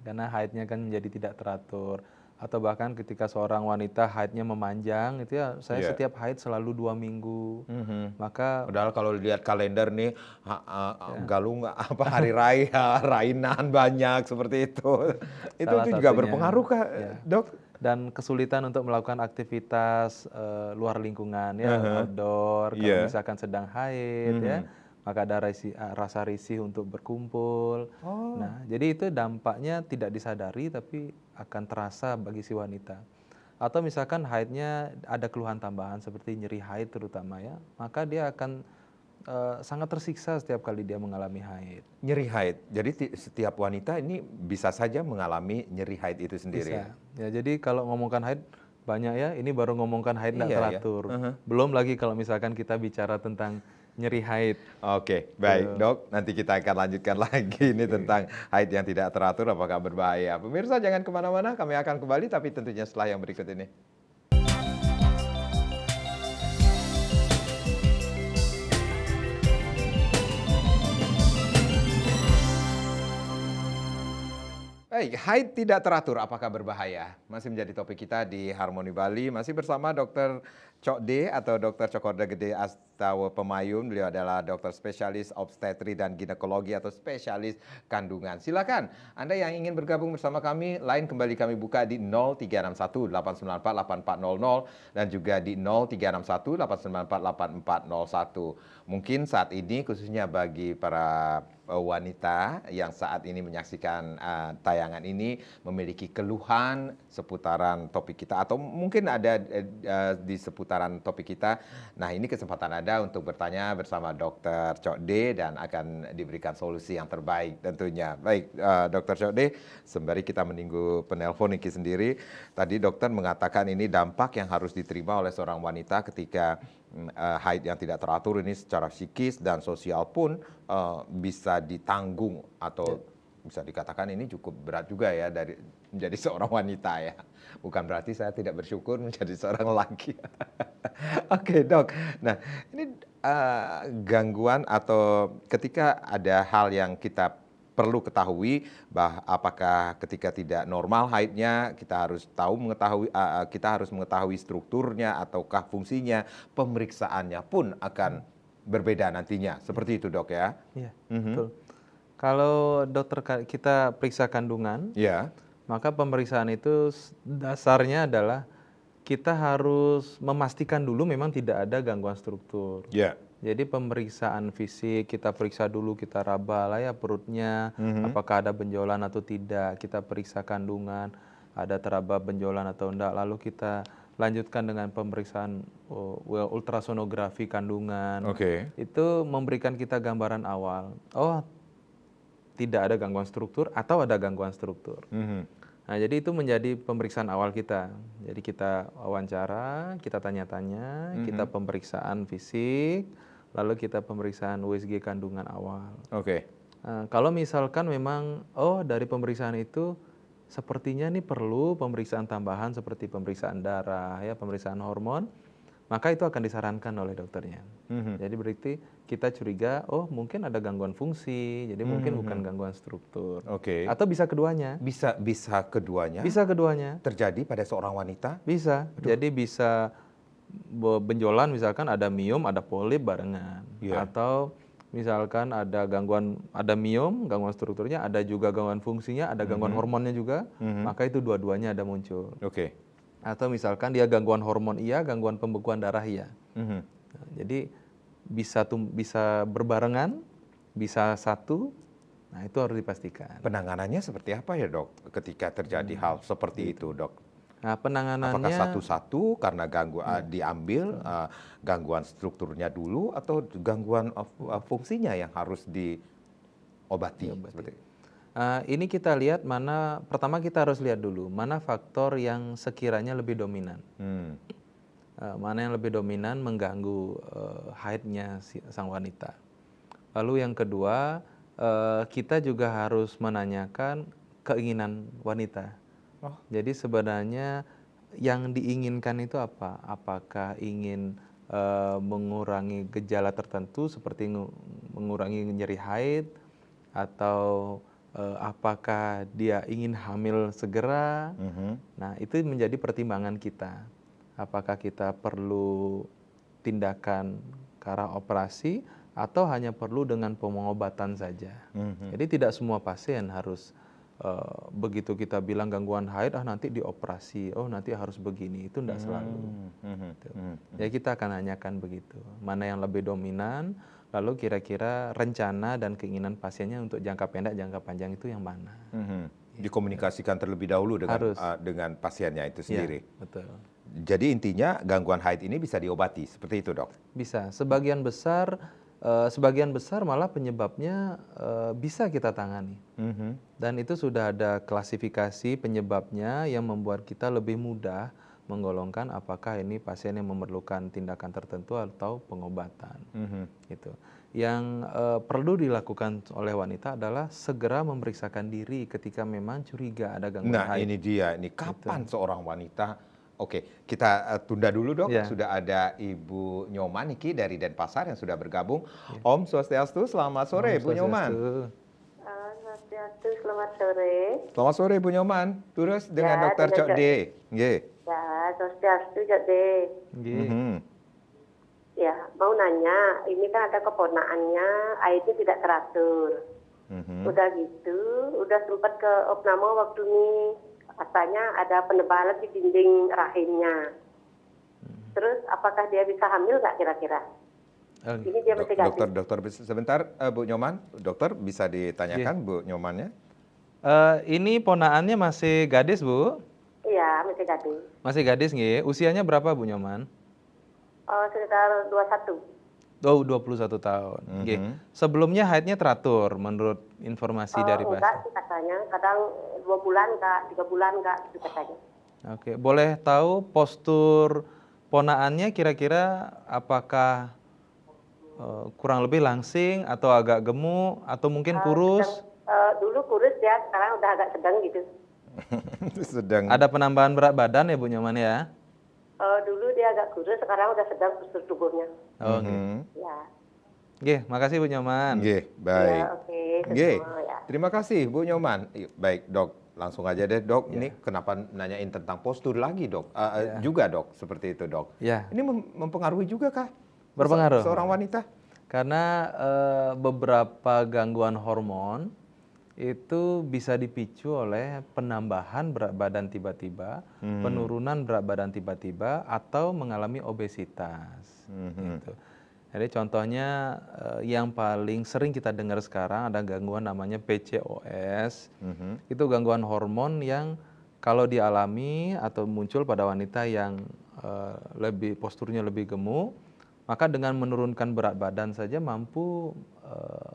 karena haidnya kan menjadi tidak teratur. Atau bahkan ketika seorang wanita haidnya memanjang, itu ya saya setiap haid selalu 2 minggu. Maka padahal kalau lihat kalender nih galung hari raya, rainan banyak seperti itu. Itu juga berpengaruh kah, Dok? Dan kesulitan untuk melakukan aktivitas luar lingkungan ya, outdoor, kalau misalkan sedang haid ya, maka ada rasa risih untuk berkumpul. Nah, jadi itu dampaknya tidak disadari tapi akan terasa bagi si wanita. Atau misalkan haidnya ada keluhan tambahan seperti nyeri haid terutama ya, maka dia akan sangat tersiksa setiap kali dia mengalami haid. Nyeri haid. Jadi setiap wanita ini bisa saja mengalami nyeri haid itu sendiri. Bisa. Ya, jadi kalau ngomongkan haid banyak ya, ini baru ngomongkan haid tidak teratur. Belum lagi kalau misalkan kita bicara tentang nyeri haid. Oke, baik Dok. Nanti kita akan lanjutkan lagi ini tentang haid yang tidak teratur apakah berbahaya. Pemirsa jangan kemana-mana, kami akan kembali tapi tentunya setelah yang berikut ini. Baik, haid tidak teratur apakah berbahaya? Masih menjadi topik kita di Harmoni Bali, masih bersama Dr. Cok D atau Dr. Cokorda Gede Astawa Pemayun. Beliau adalah dokter spesialis obstetri dan ginekologi atau spesialis kandungan. Silakan Anda yang ingin bergabung bersama kami, lain kembali kami buka di 0361 894 8400 dan juga di 0361 894 8401. Mungkin saat ini khususnya bagi para wanita yang saat ini menyaksikan tayangan ini memiliki keluhan seputaran topik kita atau mungkin ada di seputaran topik kita. Nah, ini kesempatan Anda untuk bertanya bersama Dr. Cok D dan akan diberikan solusi yang terbaik tentunya. Baik, Dr. Cok D, sembari kita menunggu penelpon Niki sendiri, tadi dokter mengatakan ini dampak yang harus diterima oleh seorang wanita ketika haid yang tidak teratur ini secara psikis dan sosial pun bisa ditanggung atau bisa dikatakan ini cukup berat juga ya dari menjadi seorang wanita ya. Bukan berarti saya tidak bersyukur menjadi seorang laki. Oke dok, nah ini gangguan atau ketika ada hal yang kita perlu ketahui apakah ketika tidak normal haidnya kita harus mengetahui strukturnya ataukah fungsinya, pemeriksaannya pun akan berbeda nantinya. Seperti itu dok ya. Iya, betul. Kalau kita periksa kandungan, Ya. maka pemeriksaan itu dasarnya adalah kita harus memastikan dulu memang tidak ada gangguan struktur. Ya. Jadi pemeriksaan fisik, kita periksa dulu, kita raba lah ya perutnya, apakah ada benjolan atau tidak, kita periksa kandungan, ada teraba benjolan atau enggak, lalu kita lanjutkan dengan pemeriksaan ultrasonografi kandungan. Oke. Itu memberikan kita gambaran awal, oh tidak ada gangguan struktur atau ada gangguan struktur. Nah, jadi itu menjadi pemeriksaan awal kita. Jadi kita wawancara, kita tanya-tanya, kita pemeriksaan fisik, lalu kita pemeriksaan USG kandungan awal. Oke. Nah, kalau misalkan memang, dari pemeriksaan itu sepertinya nih perlu pemeriksaan tambahan seperti pemeriksaan darah, ya, pemeriksaan hormon, maka itu akan disarankan oleh dokternya. Jadi berarti kita curiga, mungkin ada gangguan fungsi, jadi mungkin bukan gangguan struktur. Oke. Atau bisa keduanya. Bisa keduanya. Bisa keduanya. Terjadi pada seorang wanita? Bisa. Jadi bisa benjolan misalkan ada miom, ada polip barengan. Yeah. Atau misalkan ada miom, gangguan strukturnya, ada juga gangguan fungsinya, ada gangguan hormonnya juga, maka itu dua-duanya ada muncul. Oke. Atau misalkan dia gangguan hormon iya, gangguan pembekuan darah iya. Nah, jadi bisa berbarengan, bisa satu, nah itu harus dipastikan. Penanganannya seperti apa ya dok ketika terjadi hal seperti itu dok? Nah, penanganannya apakah satu-satu karena diambil gangguan strukturnya dulu atau gangguan fungsinya yang harus diobati? Seperti itu? Ini kita lihat pertama kita harus lihat dulu mana faktor yang sekiranya lebih dominan. Mana yang lebih dominan mengganggu haidnya sang wanita. Lalu yang kedua, kita juga harus menanyakan keinginan wanita. Jadi sebenarnya yang diinginkan itu apa? Apakah ingin mengurangi gejala tertentu seperti mengurangi nyeri haid, atau apakah dia ingin hamil segera? Nah, itu menjadi pertimbangan kita. Apakah kita perlu tindakan ke arah operasi atau hanya perlu dengan pengobatan saja? Jadi tidak semua pasien harus begitu kita bilang gangguan haid, nanti dioperasi, nanti harus begini, itu tidak selalu. Ya kita akan nanyakan begitu, mana yang lebih dominan, lalu kira-kira rencana dan keinginan pasiennya untuk jangka pendek, jangka panjang itu yang mana. Dikomunikasikan terlebih dahulu dengan pasiennya itu sendiri. Ya, betul. Jadi intinya gangguan haid ini bisa diobati, seperti itu dok? Bisa, sebagian besar malah penyebabnya bisa kita tangani. Dan itu sudah ada klasifikasi penyebabnya yang membuat kita lebih mudah menggolongkan apakah ini pasien yang memerlukan tindakan tertentu atau pengobatan. Gitu. Yang perlu dilakukan oleh wanita adalah segera memeriksakan diri ketika memang curiga ada gangguan haid. Nah ini dia, ini kapan seorang wanita. Oke, kita tunda dulu dok. Ya. Sudah ada Ibu Nyoman Niki dari Denpasar yang sudah bergabung. Om Swastiastu, selamat sore Bu Nyoman. Swastiastu, selamat sore. Selamat sore Bu Nyoman. Terus dengan Dr. Cok D. Ya, Swastiastu Jade. Nggih. Mhm. Ya, mau nanya, ini kan ada keponaannya, airnya tidak teratur. Mhm. Udah gitu, udah sempat ke opname waktu ini, katanya ada penebalan di dinding rahimnya. Terus apakah dia bisa hamil nggak kira-kira? Oke. Ini dia masih gadis. Dokter, sebentar, Bu Nyoman, dokter bisa ditanyakan Bu Nyomannya? Ini ponaannya masih gadis, Bu? Iya, masih gadis. Masih gadis nggih. Usianya berapa, Bu Nyoman? Sekitar 21. Oh, 21 tahun. Nggih. Mhm. Sebelumnya haidnya teratur menurut informasi dari Enggak pasien. sih katanya, kadang 2 bulan enggak, 3 bulan enggak, gitu katanya. Oke, boleh tahu postur ponaannya kira-kira apakah kurang lebih langsing atau agak gemuk atau mungkin Sedang, kurus? dulu kurus ya, sekarang udah agak sedang gitu. Sedang. Ada penambahan berat badan ya Bu Nyoman ya? Dulu dia agak kurus, sekarang udah sedang postur tubuhnya. Oh, nggih. Mhm. Ya, Nggih, makasih Bu Nyoman. Nggih, ya baik. oke, Nggih. semua ya. Terima kasih Bu Nyoman. Baik, Dok. Langsung aja deh, Dok. Ya. Ini kenapa nanyain tentang postur lagi, Dok? Ya. Juga, Dok, seperti itu, Dok. Ya. Ini mempengaruhi juga kah? Berpengaruh. Seorang wanita? Karena beberapa gangguan hormon itu bisa dipicu oleh penambahan berat badan tiba-tiba, penurunan berat badan tiba-tiba, atau mengalami obesitas. Gitu. Jadi contohnya yang paling sering kita dengar sekarang ada gangguan namanya PCOS. Itu gangguan hormon yang kalau dialami atau muncul pada wanita yang lebih posturnya lebih gemuk, maka dengan menurunkan berat badan saja mampu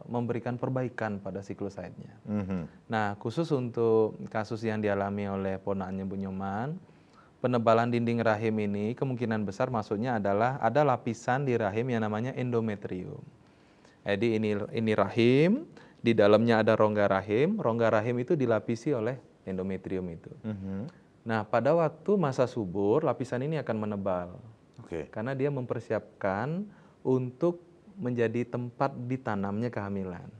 memberikan perbaikan pada siklus haidnya. Nah, khusus untuk kasus yang dialami oleh ponakannya Bu Nyoman, penebalan dinding rahim ini kemungkinan besar maksudnya adalah ada lapisan di rahim yang namanya endometrium. Jadi ini rahim, di dalamnya ada rongga rahim itu dilapisi oleh endometrium itu. Nah, pada waktu masa subur, lapisan ini akan menebal. Oke. Karena dia mempersiapkan untuk menjadi tempat ditanamnya kehamilan.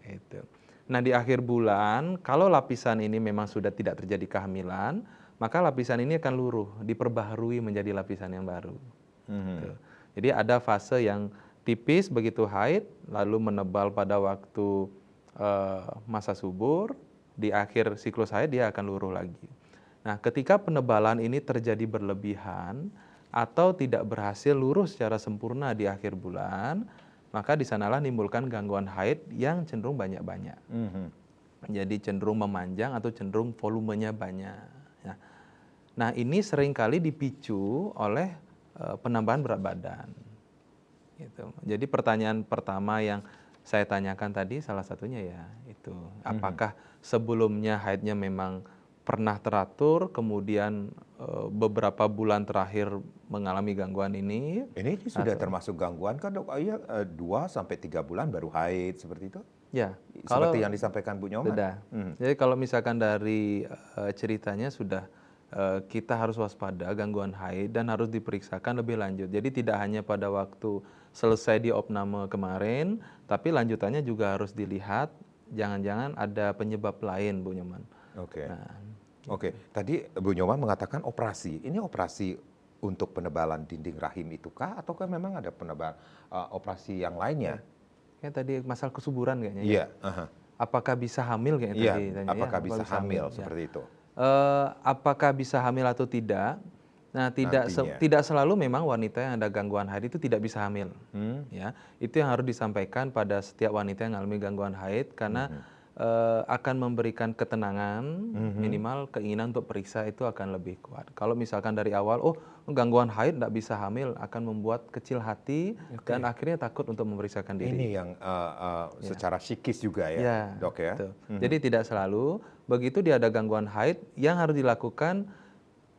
Itu. Nah, di akhir bulan, kalau lapisan ini memang sudah tidak terjadi kehamilan, maka lapisan ini akan luruh, diperbaharui menjadi lapisan yang baru. Gitu. Jadi ada fase yang tipis begitu haid, lalu menebal pada waktu masa subur, di akhir siklus haid dia akan luruh lagi. Nah, ketika penebalan ini terjadi berlebihan atau tidak berhasil luruh secara sempurna di akhir bulan, maka di sanalah nimbulkan gangguan haid yang cenderung banyak-banyak. Jadi cenderung memanjang atau cenderung volumenya banyak. Nah, ini seringkali dipicu oleh penambahan berat badan. Gitu. Jadi pertanyaan pertama yang saya tanyakan tadi salah satunya ya itu, apakah sebelumnya haidnya memang pernah teratur, kemudian beberapa bulan terakhir mengalami gangguan ini. Ini sudah termasuk gangguan kan, Dok? Iya, 2 sampai 3 bulan baru haid seperti itu? Ya, Seperti yang disampaikan Bu Nyoman. sudah. Jadi kalau misalkan dari ceritanya sudah kita harus waspada gangguan haid dan harus diperiksakan lebih lanjut. Jadi tidak hanya pada waktu selesai di opname kemarin, tapi lanjutannya juga harus dilihat. Jangan-jangan ada penyebab lain, Bu Nyoman. Oke. Nah, Oke. Tadi Bu Nyoman mengatakan operasi. Ini operasi untuk penebalan dinding rahim itukah, ataukah memang ada operasi yang lainnya? kayak tadi masalah kesuburan kayaknya. Iya. Ya. Apakah bisa hamil kayaknya Iya. tadi? Tanya, Apakah ya, bisa hamil ya. seperti itu? Apakah bisa hamil atau tidak? Nah, tidak selalu memang wanita yang ada gangguan haid itu tidak bisa hamil. Ya, itu yang harus disampaikan pada setiap wanita yang mengalami gangguan haid karena akan memberikan ketenangan, minimal keinginan untuk periksa itu akan lebih kuat. Kalau misalkan dari awal, gangguan haid tidak bisa hamil, akan membuat kecil hati dan akhirnya takut untuk memeriksakan diri. Ini yang secara psikis juga ya, Ya, Dok ya? betul. Jadi tidak selalu. Begitu dia ada gangguan haid, yang harus dilakukan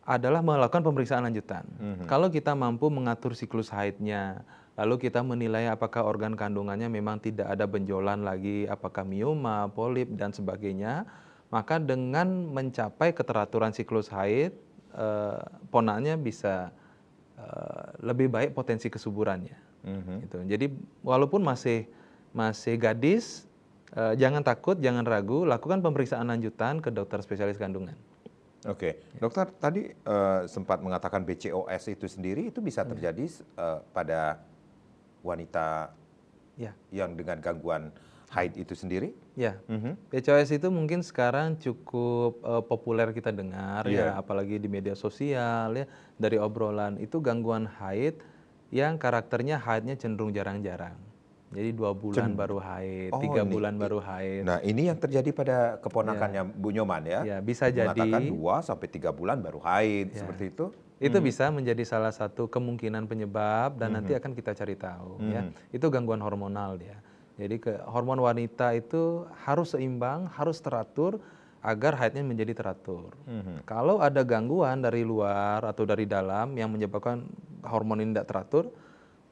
adalah melakukan pemeriksaan lanjutan. Kalau kita mampu mengatur siklus haidnya, lalu kita menilai apakah organ kandungannya memang tidak ada benjolan lagi, apakah mioma, polip, dan sebagainya, maka dengan mencapai keteraturan siklus haid, ponakannya bisa lebih baik potensi kesuburannya. Gitu. Jadi walaupun masih gadis, jangan takut, jangan ragu, lakukan pemeriksaan lanjutan ke dokter spesialis kandungan. Oke, dokter tadi sempat mengatakan BCOS itu sendiri itu bisa terjadi pada wanita Ya, yang dengan gangguan haid itu sendiri? ya. Mhm. PCOS itu mungkin sekarang cukup populer kita dengar Iya. ya, apalagi di media sosial ya, dari obrolan itu gangguan haid yang karakternya haidnya cenderung jarang-jarang. Jadi 2 bulan baru haid, Oh 3 bulan baru haid. nah ini yang terjadi pada keponakannya Ya, Bu Nyoman ya? ya bisa Mengatakan jadi 2 sampai 3 bulan baru haid, ya. seperti itu? Itu bisa menjadi salah satu kemungkinan penyebab dan nanti akan kita cari tahu ya. Itu gangguan hormonal dia. Jadi hormon wanita itu harus seimbang, harus teratur agar haidnya menjadi teratur. Kalau ada gangguan dari luar atau dari dalam yang menyebabkan hormon ini tidak teratur,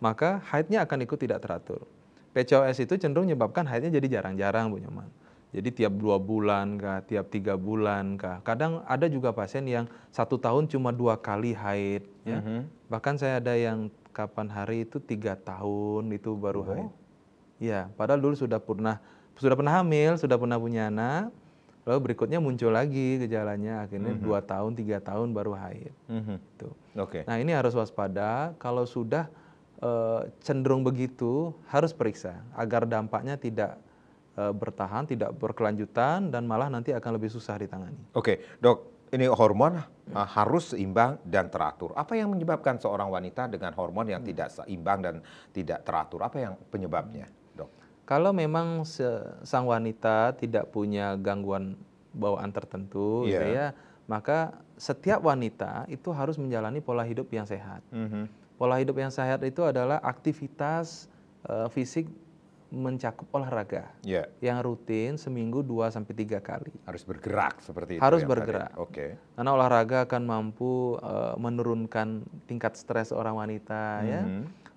maka haidnya akan ikut tidak teratur. PCOS itu cenderung menyebabkan haidnya jadi jarang-jarang Bu Nyoman. Jadi tiap 2 bulan kah, tiap 3 bulan kah. Kadang ada juga pasien yang 1 tahun cuma 2 kali haid. Ya. Bahkan saya ada yang kapan hari itu 3 tahun itu baru haid. Ya, padahal dulu sudah pernah hamil, sudah pernah punya anak. Lalu berikutnya muncul lagi gejalanya, akhirnya 2 tahun, 3 tahun baru haid. Tuh. Oke. Nah ini harus waspada. Kalau sudah cenderung begitu, harus periksa agar dampaknya tidak bertahan, tidak berkelanjutan, dan malah nanti akan lebih susah ditangani. Oke, dok, ini hormon harus seimbang dan teratur. Apa yang menyebabkan seorang wanita dengan hormon yang tidak seimbang dan tidak teratur? Apa yang penyebabnya, dok? Kalau memang sang wanita tidak punya gangguan bawaan tertentu, gitu ya, maka setiap wanita itu harus menjalani pola hidup yang sehat. Pola hidup yang sehat itu adalah aktivitas fisik mencakup olahraga yang rutin seminggu 2-3 kali. Harus bergerak seperti itu. Harus yang bergerak. Tadi. Oke. Karena olahraga akan mampu menurunkan tingkat stres seorang wanita, ya.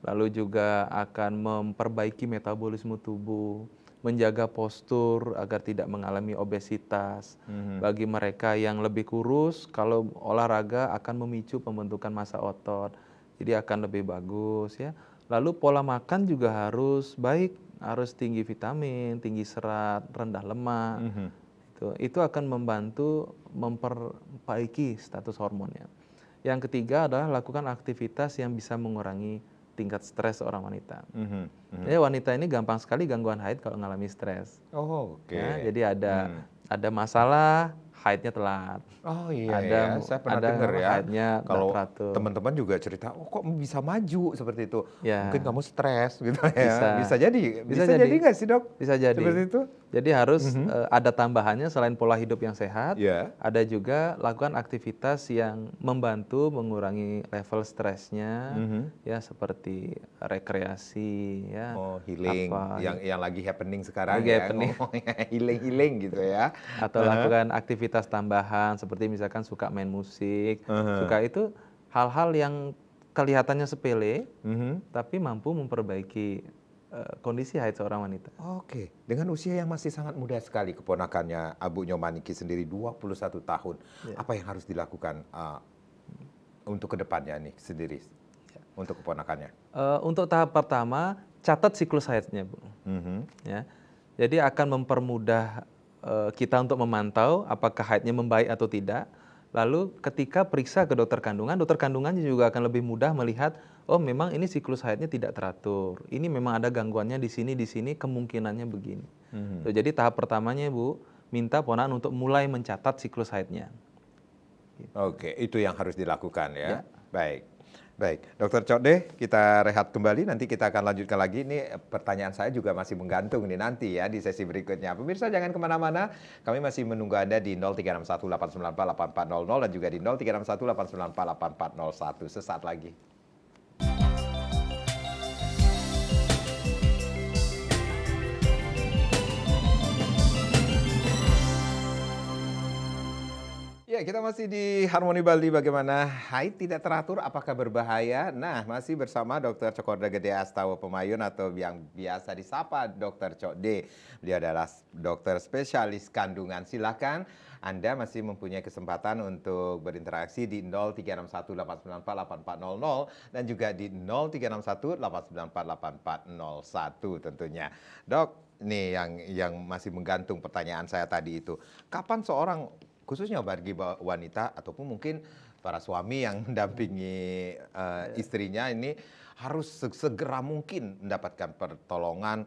Lalu juga akan memperbaiki metabolisme tubuh, menjaga postur agar tidak mengalami obesitas. Bagi mereka yang lebih kurus, kalau olahraga akan memicu pembentukan massa otot, jadi akan lebih bagus, ya. Lalu pola makan juga harus baik, harus tinggi vitamin, tinggi serat, rendah lemak. Itu akan membantu memperbaiki status hormonnya. Yang ketiga adalah lakukan aktivitas yang bisa mengurangi tingkat stres seorang wanita. Jadi wanita ini gampang sekali gangguan haid kalau mengalami stres. Oh, oke. Ya, jadi ada masalah, haidnya telat. Oh iya, saya pernah dengar ya. Haidnya Kalau teratur. teman-teman juga cerita, oh kok bisa maju seperti itu? Ya. Mungkin kamu stres gitu ya. Bisa Bisa Bisa jadi nggak sih dok? Bisa jadi. Seperti itu? Jadi harus ada tambahannya selain pola hidup yang sehat, Ya. ada juga lakukan aktivitas yang membantu mengurangi level stresnya, ya seperti rekreasi, ya. Oh healing, apa, yang lagi happening sekarang Lagi ya. happening. Ngomongnya healing gitu ya. Atau lakukan aktivitas tambahan seperti misalkan suka main musik, suka itu hal-hal yang kelihatannya sepele, tapi mampu memperbaiki kondisi haid seorang wanita. Oke, dengan usia yang masih sangat muda sekali keponakannya Abu Nyomaniki sendiri 21 tahun. Apa yang harus dilakukan untuk kedepannya nih sendiri untuk keponakannya? Untuk tahap pertama, catat siklus haidnya, Bu. Ya. Jadi akan mempermudah kita untuk memantau apakah haidnya membaik atau tidak. Lalu ketika periksa ke dokter kandungannya juga akan lebih mudah melihat, oh memang ini siklus haidnya tidak teratur. Ini memang ada gangguannya di sini, kemungkinannya begini. Jadi tahap pertamanya Bu, minta ponakan untuk mulai mencatat siklus haidnya. Oke, itu yang harus dilakukan ya. Baik, Dokter Cokde, kita rehat kembali. Nanti kita akan lanjutkan lagi. Ini pertanyaan saya juga masih menggantung nih nanti ya di sesi berikutnya. Pemirsa jangan kemana-mana. Kami masih menunggu Anda di 0361894800 dan juga di 0361894801 sesaat lagi. Ya, kita masih di Harmoni Bali. Bagaimana haid tidak teratur, apakah berbahaya? Nah, masih bersama Dr. Cokorda Gede Astawa Pemayun atau yang biasa disapa Dr. Cokde. Beliau adalah dokter spesialis kandungan. Silakan Anda masih mempunyai kesempatan untuk berinteraksi di 0361894800 dan juga di 0361894801 tentunya. Dok, nih yang masih menggantung pertanyaan saya tadi itu. Kapan seorang khususnya bagi wanita ataupun mungkin para suami yang mendampingi istrinya ini harus segera mungkin mendapatkan pertolongan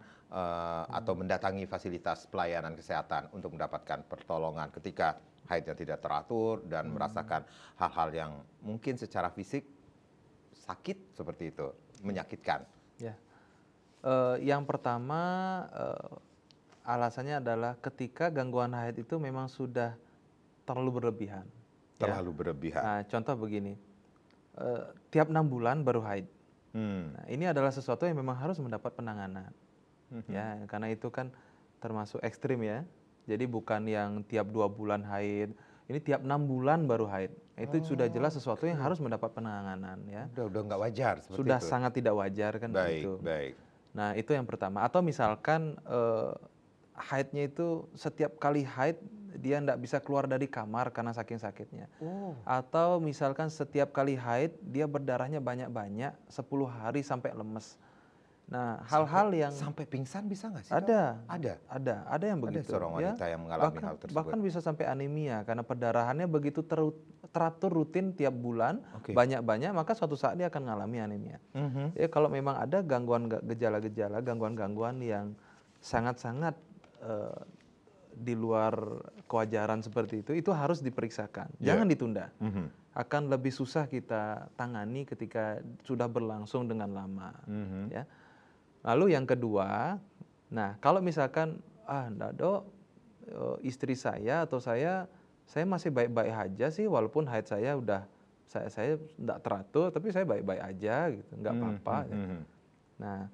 atau mendatangi fasilitas pelayanan kesehatan untuk mendapatkan pertolongan ketika haidnya tidak teratur dan merasakan hal-hal yang mungkin secara fisik sakit seperti itu, menyakitkan. Ya. Yang pertama alasannya adalah ketika gangguan haid itu memang sudah terlalu berlebihan. Terlalu berlebihan. Nah, contoh begini, tiap 6 bulan baru haid. Nah, ini adalah sesuatu yang memang harus mendapat penanganan. Ya, karena itu kan termasuk ekstrim ya. Jadi bukan yang tiap 2 bulan haid, ini tiap 6 bulan baru haid. Itu sudah jelas sesuatu yang harus mendapat penanganan ya. Udah nggak wajar seperti Sudah itu. sangat tidak wajar kan begitu. Baik. Nah, itu yang pertama. Atau misalkan haidnya itu setiap kali haid dia tidak bisa keluar dari kamar karena saking sakitnya. Atau misalkan setiap kali haid dia berdarahnya banyak-banyak 10 hari sampai lemes. Nah, hal-hal yang sampai pingsan bisa nggak sih? Dok? ada yang begitu. Ada seorang wanita yang mengalami hal tersebut. Bahkan bisa sampai anemia karena perdarahannya begitu teratur rutin tiap bulan, banyak-banyak, maka suatu saat dia akan mengalami anemia. Ya, kalau memang ada gejala-gejala, gangguan-gangguan yang sangat-sangat di luar kewajaran seperti itu harus diperiksakan. Jangan ditunda. Akan lebih susah kita tangani ketika sudah berlangsung dengan lama. Ya. Lalu yang kedua, nah kalau misalkan enggak dok, istri saya atau saya masih baik-baik aja sih walaupun haid saya udah saya enggak teratur tapi saya baik-baik aja gitu, enggak apa-apa. Nah,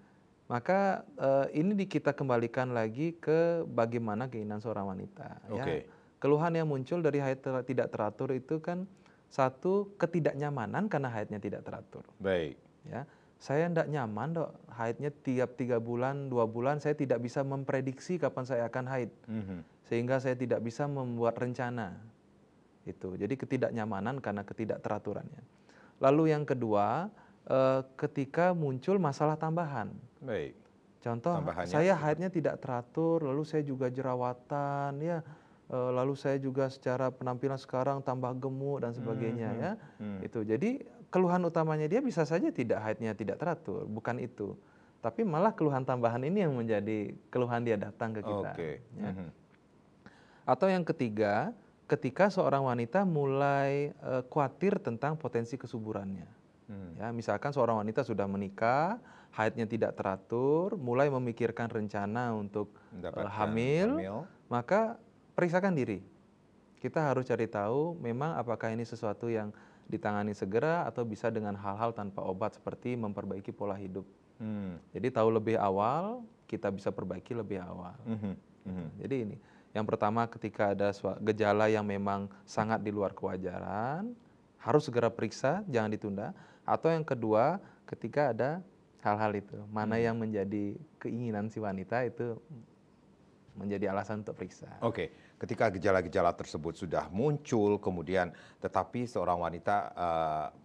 maka ini kita kembalikan lagi ke bagaimana keinginan seorang wanita. Ya. Keluhan yang muncul dari haid tidak teratur itu kan satu ketidaknyamanan karena haidnya tidak teratur. Baik. Ya. Saya tidak nyaman dok, haidnya tiap 3 bulan, 2 bulan, saya tidak bisa memprediksi kapan saya akan haid. Sehingga saya tidak bisa membuat rencana. Itu. Jadi ketidaknyamanan karena ketidakteraturannya. Lalu yang kedua, ketika muncul masalah tambahan. Baik. Contoh, saya haidnya tidak teratur, lalu saya juga jerawatan, ya, lalu saya juga secara penampilan sekarang tambah gemuk dan sebagainya, ya. Itu. Jadi keluhan utamanya dia bisa saja haidnya tidak teratur, bukan itu. Tapi malah keluhan tambahan ini yang menjadi keluhan dia datang ke kita. Ya. Atau yang ketiga, ketika seorang wanita mulai khawatir tentang potensi kesuburannya. Ya, misalkan seorang wanita sudah menikah, haidnya tidak teratur, mulai memikirkan rencana untuk hamil, maka periksakan diri. Kita harus cari tahu memang apakah ini sesuatu yang ditangani segera atau bisa dengan hal-hal tanpa obat seperti memperbaiki pola hidup. Jadi tahu lebih awal, kita bisa perbaiki lebih awal. Jadi ini, yang pertama ketika ada gejala yang memang sangat di luar kewajaran, harus segera periksa, jangan ditunda. Atau yang kedua, ketika ada hal-hal itu, mana yang menjadi keinginan si wanita itu menjadi alasan untuk periksa. Ketika gejala-gejala tersebut sudah muncul, kemudian tetapi seorang wanita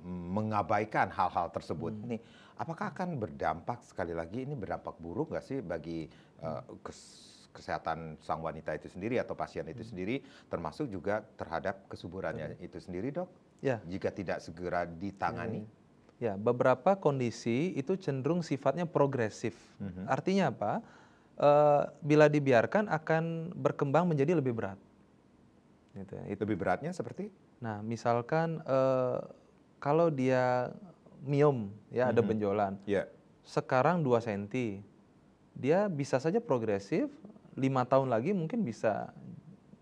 mengabaikan hal-hal tersebut, ini apakah akan berdampak sekali lagi ini berdampak buruk nggak sih bagi kesehatan sang wanita itu sendiri atau pasien itu sendiri, termasuk juga terhadap kesuburannya itu sendiri, dok? Ya. Jika tidak segera ditangani. Ya, beberapa kondisi itu cenderung sifatnya progresif. Artinya apa? Bila dibiarkan akan berkembang menjadi lebih berat. Gitu. Lebih beratnya seperti? Nah, misalkan kalau dia miom, ya ada benjolan. Sekarang 2 cm, dia bisa saja progresif. 5 tahun lagi mungkin bisa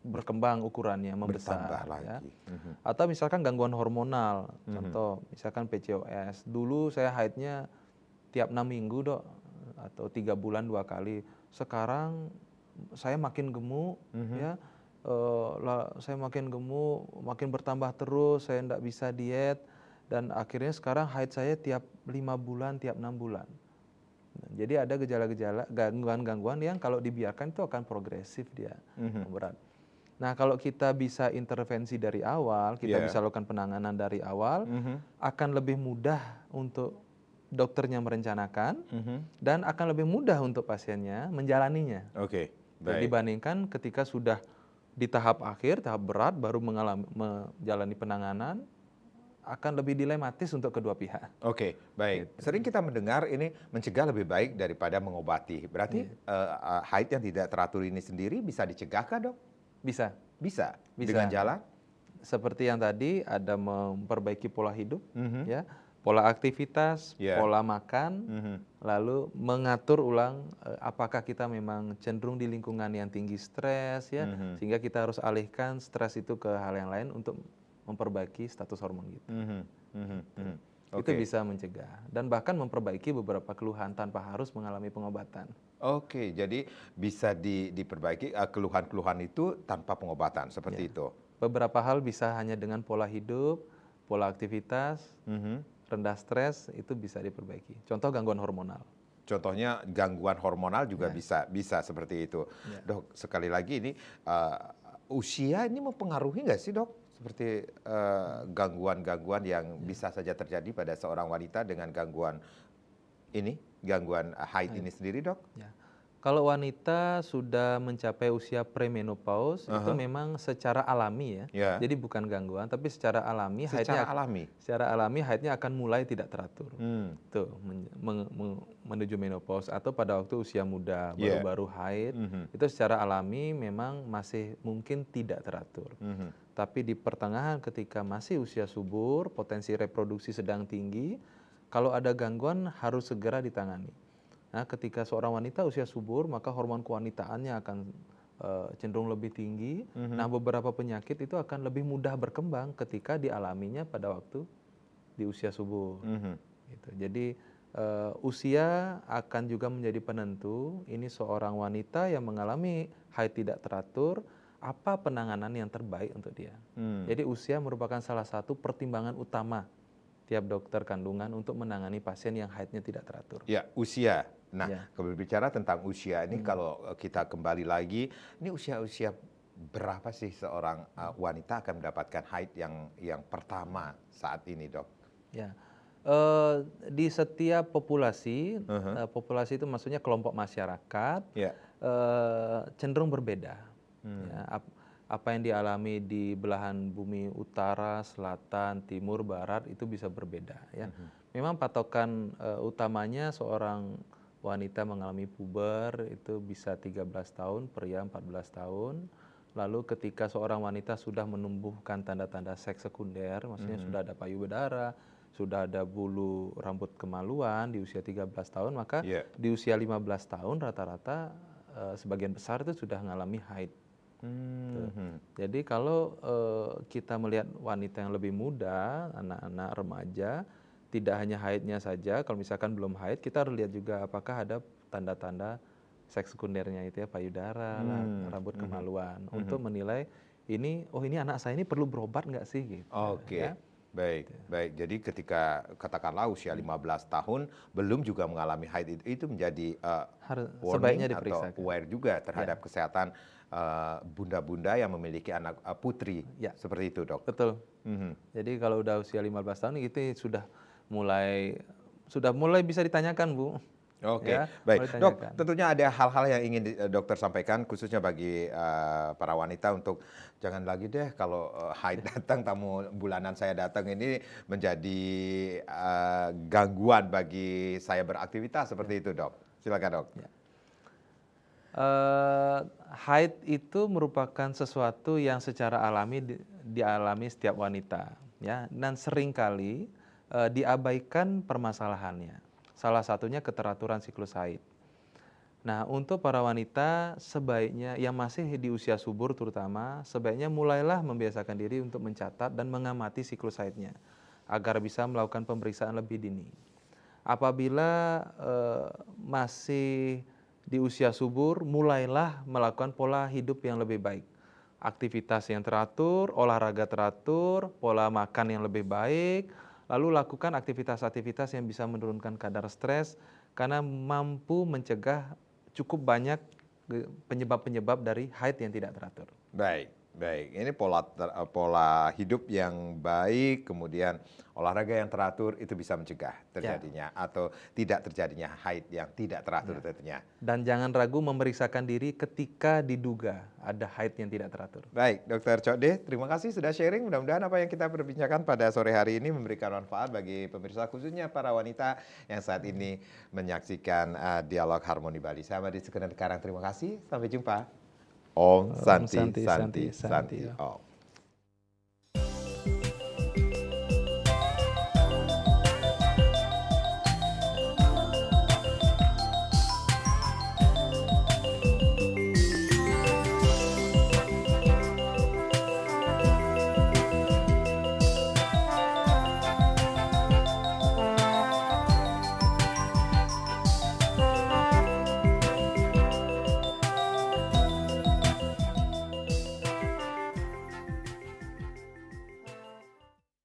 berkembang ukurannya, membesar. Bertambah lagi. Ya. Atau misalkan gangguan hormonal, contoh misalkan PCOS. Dulu saya haidnya tiap 6 minggu dok, atau 3 bulan 2 kali. Sekarang saya makin gemuk, ya, saya makin gemuk, makin bertambah terus, saya tidak bisa diet, dan akhirnya sekarang haid saya tiap 5 bulan, tiap 6 bulan. Jadi ada gejala-gejala, gangguan-gangguan yang kalau dibiarkan itu akan progresif dia, berat. Nah, kalau kita bisa intervensi dari awal, kita bisa lakukan penanganan dari awal, akan lebih mudah untuk dokternya merencanakan, dan akan lebih mudah untuk pasiennya menjalaninya. Baik. Dibandingkan ketika sudah di tahap akhir, tahap berat, baru menjalani penanganan, akan lebih dilematis untuk kedua pihak. Oke, baik. Sering kita mendengar ini mencegah lebih baik daripada mengobati. Berarti haid yang tidak teratur ini sendiri bisa dicegahkah, Dok? Bisa. Bisa. Bisa. Dengan jalan? Seperti yang tadi, ada memperbaiki pola hidup, ya, pola aktivitas, pola makan, lalu mengatur ulang apakah kita memang cenderung di lingkungan yang tinggi stres, ya, sehingga kita harus alihkan stres itu ke hal yang lain untuk memperbaiki status hormon gitu. Itu bisa mencegah dan bahkan memperbaiki beberapa keluhan tanpa harus mengalami pengobatan. Oke, jadi bisa diperbaiki keluhan-keluhan itu tanpa pengobatan, seperti itu. Beberapa hal bisa hanya dengan pola hidup, pola aktivitas, rendah stres, itu bisa diperbaiki. Contoh gangguan hormonal. Contohnya gangguan hormonal juga bisa seperti itu. Dok, sekali lagi ini usia ini mempengaruhi nggak sih, Dok? Seperti gangguan-gangguan yang bisa saja terjadi pada seorang wanita dengan gangguan haid ini sendiri, Dok? Ya. Kalau wanita sudah mencapai usia premenopause, itu memang secara alami ya. Jadi bukan gangguan, tapi secara alami secara alami haidnya akan mulai tidak teratur. Tuh, menuju menopause atau pada waktu usia muda baru-baru haid, itu secara alami memang masih mungkin tidak teratur. Tapi di pertengahan ketika masih usia subur, potensi reproduksi sedang tinggi, kalau ada gangguan harus segera ditangani. Nah, ketika seorang wanita usia subur, maka hormon kewanitaannya akan cenderung lebih tinggi. Nah, beberapa penyakit itu akan lebih mudah berkembang ketika dialaminya pada waktu di usia subur. Gitu. Jadi usia akan juga menjadi penentu. Ini seorang wanita yang mengalami haid tidak teratur, apa penanganan yang terbaik untuk dia. Jadi usia merupakan salah satu pertimbangan utama tiap dokter kandungan untuk menangani pasien yang haidnya tidak teratur. Ya, usia. Nah, berbicara tentang usia ini, kalau kita kembali lagi, ini usia-usia berapa sih seorang wanita akan mendapatkan haid yang pertama saat ini, Dok? Ya, di setiap populasi, populasi itu maksudnya kelompok masyarakat, cenderung berbeda. Ya, apa yang dialami di belahan bumi utara, selatan, timur, barat itu bisa berbeda. Ya, memang patokan utamanya seorang wanita mengalami puber itu bisa 13 tahun, pria 14 tahun. Lalu ketika seorang wanita sudah menumbuhkan tanda-tanda seks sekunder, maksudnya sudah ada payudara, sudah ada bulu rambut kemaluan di usia 13 tahun, maka di usia 15 tahun rata-rata sebagian besar itu sudah mengalami haid. Jadi kalau kita melihat wanita yang lebih muda, anak-anak remaja, tidak hanya haidnya saja, kalau misalkan belum haid, kita harus lihat juga apakah ada tanda-tanda seks sekundernya itu ya, payudara, rambut kemaluan, untuk menilai ini anak saya ini perlu berobat nggak sih gitu. Oke, ya. baik. Jadi ketika katakanlah usia 15 tahun belum juga mengalami haid, itu menjadi warning atau aware juga terhadap kesehatan bunda-bunda yang memiliki anak putri, seperti itu, Dok? Betul. Jadi kalau udah usia 15 tahun itu sudah mulai bisa ditanyakan, Bu. Oke, Ya, baik. Dok, tentunya ada hal-hal yang ingin dokter sampaikan khususnya bagi para wanita untuk jangan lagi deh kalau haid datang, tamu bulanan saya datang ini menjadi gangguan bagi saya beraktivitas seperti itu, Dok. Silakan, Dok. Haid itu merupakan sesuatu yang secara alami dialami setiap wanita, ya, dan seringkali diabaikan permasalahannya. Salah satunya keteraturan siklus haid. Nah, untuk para wanita sebaiknya yang masih di usia subur terutama, sebaiknya mulailah membiasakan diri untuk mencatat dan mengamati siklus haidnya agar bisa melakukan pemeriksaan lebih dini. Apabila masih di usia subur, mulailah melakukan pola hidup yang lebih baik. Aktivitas yang teratur, olahraga teratur, pola makan yang lebih baik, lalu lakukan aktivitas-aktivitas yang bisa menurunkan kadar stres karena mampu mencegah cukup banyak penyebab-penyebab dari haid yang tidak teratur. Baik. Baik, ini pola hidup yang baik, kemudian olahraga yang teratur itu bisa mencegah terjadinya atau tidak terjadinya haid yang tidak teratur tentunya. Dan jangan ragu memeriksakan diri ketika diduga ada haid yang tidak teratur. Baik, Dokter Cokde, terima kasih sudah sharing. Mudah-mudahan apa yang kita perbincangkan pada sore hari ini memberikan manfaat bagi pemirsa, khususnya para wanita yang saat ini menyaksikan Dialog Harmoni Bali. Saya Madi Sekarang, terima kasih. Sampai jumpa. Om Santi Santi Santi Om.